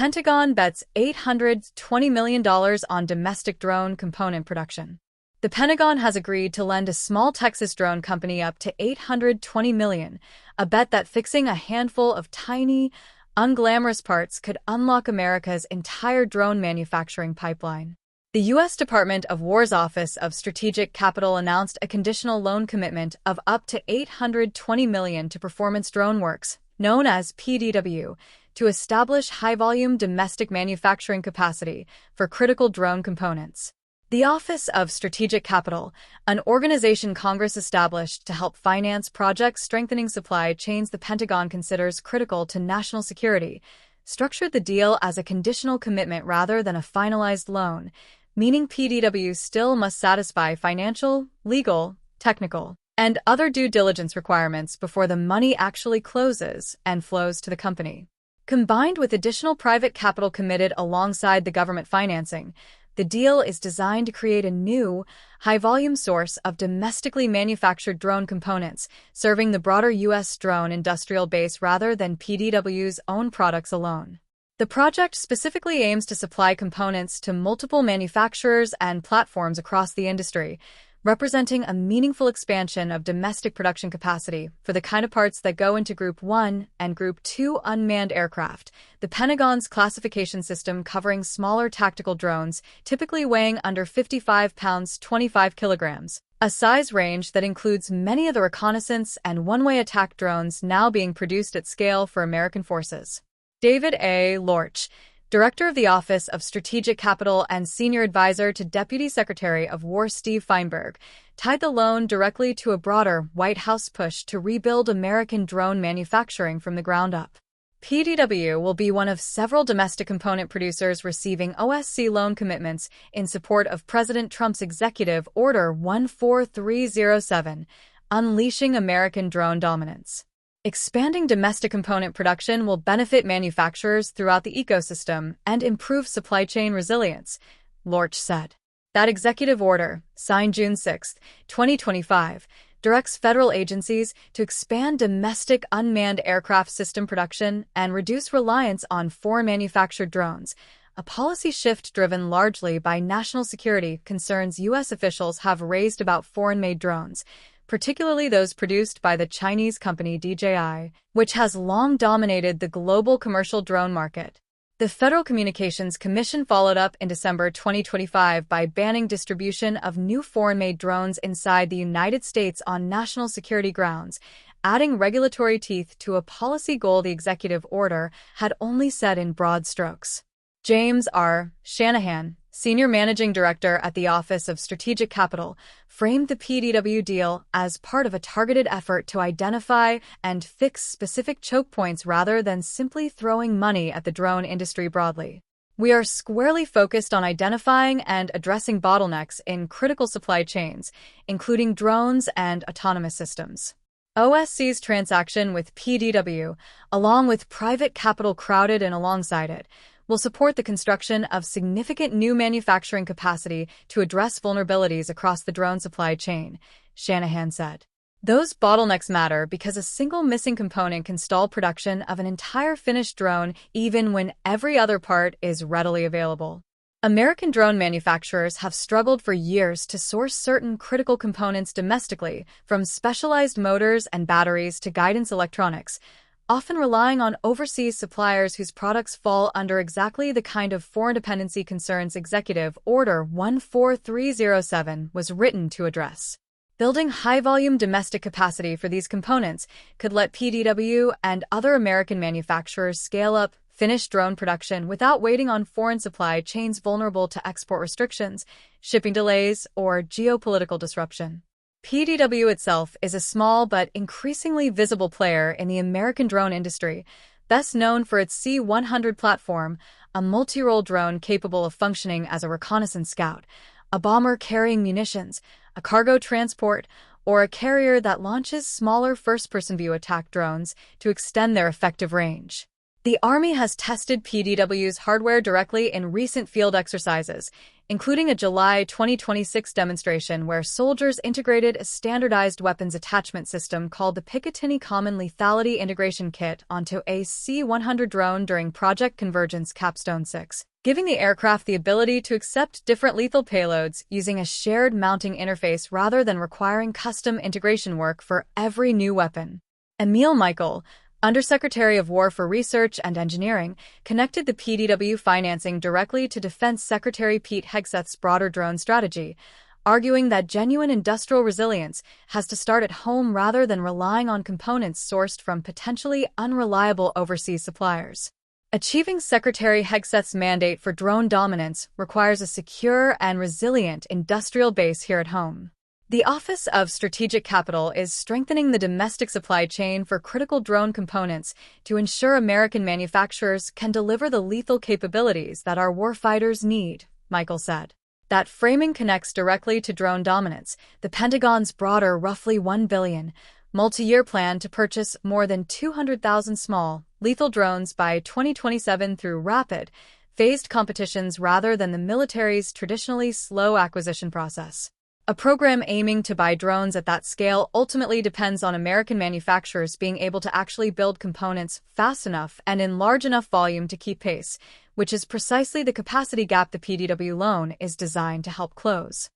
Pentagon bets $820 million on domestic drone component production. The Pentagon has agreed to lend a small Texas drone company up to $820 million, a bet that fixing a handful of tiny, unglamorous parts could unlock America's entire drone manufacturing pipeline. The U.S. Department of War's Office of Strategic Capital announced a conditional loan commitment of up to $820 million to Performance Drone Works, known as PDW, to establish high-volume domestic manufacturing capacity for critical drone components. The Office of Strategic Capital, an organization Congress established to help finance projects strengthening supply chains the Pentagon considers critical to national security, structured the deal as a conditional commitment rather than a finalized loan, meaning PDW still must satisfy financial, legal, technical, and other due diligence requirements before the money actually closes and flows to the company. Combined with additional private capital committed alongside the government financing, the deal is designed to create a new, high-volume source of domestically manufactured drone components, serving the broader U.S. drone industrial base rather than PDW's own products alone. The project specifically aims to supply components to multiple manufacturers and platforms across the industry, representing a meaningful expansion of domestic production capacity for the kind of parts that go into Group 1 and Group 2 unmanned aircraft, the Pentagon's classification system covering smaller tactical drones, typically weighing under 55 pounds 25 kilograms, a size range that includes many of the reconnaissance and one-way attack drones now being produced at scale for American forces. David A. Lorch, Director of the Office of Strategic Capital and Senior Advisor to Deputy Secretary of War Steve Feinberg, tied the loan directly to a broader White House push to rebuild American drone manufacturing from the ground up. PDW will be one of several domestic component producers receiving OSC loan commitments in support of President Trump's Executive Order 14307, Unleashing American Drone Dominance. Expanding domestic component production will benefit manufacturers throughout the ecosystem and improve supply chain resilience, Lorch said. That executive order, signed June 6, 2025, directs federal agencies to expand domestic unmanned aircraft system production and reduce reliance on foreign-manufactured drones, a policy shift driven largely by national security concerns U.S. officials have raised about foreign-made drones, particularly those produced by the Chinese company DJI, which has long dominated the global commercial drone market. The Federal Communications Commission followed up in December 2025 by banning distribution of new foreign-made drones inside the United States on national security grounds, adding regulatory teeth to a policy goal the executive order had only set in broad strokes. James R. Shanahan, Senior Managing Director at the Office of Strategic Capital, framed the PDW deal as part of a targeted effort to identify and fix specific choke points rather than simply throwing money at the drone industry broadly. We are squarely focused on identifying and addressing bottlenecks in critical supply chains, including drones and autonomous systems. OSC's transaction with PDW, along with private capital crowded in alongside it, will support the construction of significant new manufacturing capacity to address vulnerabilities across the drone supply chain, Shanahan said. Those bottlenecks matter because a single missing component can stall production of an entire finished drone even when every other part is readily available. American drone manufacturers have struggled for years to source certain critical components domestically, from specialized motors and batteries to guidance electronics, often relying on overseas suppliers whose products fall under exactly the kind of foreign dependency concerns Executive Order 14307 was written to address. Building high-volume domestic capacity for these components could let PDW and other American manufacturers scale up finished drone production without waiting on foreign supply chains vulnerable to export restrictions, shipping delays, or geopolitical disruption. PDW itself is a small but increasingly visible player in the American drone industry, best known for its C-100 platform, a multi-role drone capable of functioning as a reconnaissance scout, a bomber carrying munitions, a cargo transport, or a carrier that launches smaller first-person view attack drones to extend their effective range. The Army has tested PDW's hardware directly in recent field exercises, including a July 2026 demonstration where soldiers integrated a standardized weapons attachment system called the Picatinny Common Lethality Integration Kit onto a C-100 drone during Project Convergence Capstone 6, giving the aircraft the ability to accept different lethal payloads using a shared mounting interface rather than requiring custom integration work for every new weapon. Emil Michael, Undersecretary of War for Research and Engineering, connected the PDW financing directly to Defense Secretary Pete Hegseth's broader drone strategy, arguing that genuine industrial resilience has to start at home rather than relying on components sourced from potentially unreliable overseas suppliers. Achieving Secretary Hegseth's mandate for drone dominance requires a secure and resilient industrial base here at home. The Office of Strategic Capital is strengthening the domestic supply chain for critical drone components to ensure American manufacturers can deliver the lethal capabilities that our warfighters need, Michael said. That framing connects directly to drone dominance, the Pentagon's broader, roughly $1 billion, multi-year plan to purchase more than 200,000 small, lethal drones by 2027 through rapid, phased competitions rather than the military's traditionally slow acquisition process. A program aiming to buy drones at that scale ultimately depends on American manufacturers being able to actually build components fast enough and in large enough volume to keep pace, which is precisely the capacity gap the PDW loan is designed to help close.